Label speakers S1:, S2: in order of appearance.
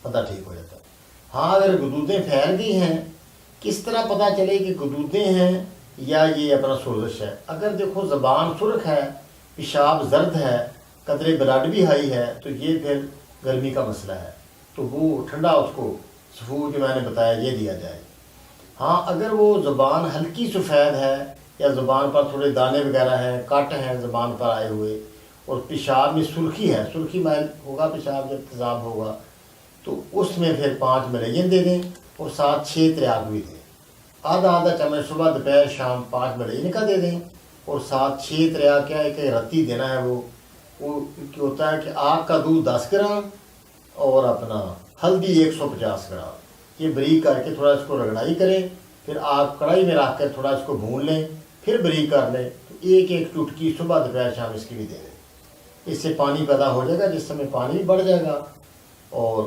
S1: पता ठीक हो जाता है। हाँ, अगर गदूदें फैल गई हैं, किस तरह पता चले कि गदूदें हैं या ये अपना सोजश है? अगर देखो ज़बान सुर्ख है, पेशाब जर्द है, कदरे ब्लड भी हाई है, तो ये फिर गर्मी का मसला है। तो वो ठंडा उसको सफूर जो मैंने बताया ये दिया जाए। हाँ, अगर वो ज़बान हल्की सफ़ेद है या ज़बान पर थोड़े दाने वगैरह हैं, कट हैं ज़बान पर आए हुए, और पेशाब में सुर्खी है, सुर्खी मैल होगा पेशाब जब तेज़ाब होगा, तो उसमें फिर 5 मलैन दे दें और साथ 6 त्रियाग भी दें। आधा आधा चम्मच सुबह दोपहर शाम 5 मलैन का दे दें और साथ 6 त्रियाग क्या है कि रत्ती देना है। वो क्या होता है कि आग का दूध 10 ग्राम और अपना हल्दी 150 ग्राम, ये बरीक करके थोड़ा इसको रगड़ाई करें, फिर आप कढ़ाई में रख कर थोड़ा इसको भून लें, फिर बरीक कर लें, तो एक एक चुटकी सुबह दोपहर शाम इसकी भी दे दें। इससे पानी पैदा हो जाएगा, जिस समय पानी भी बढ़ जाएगा और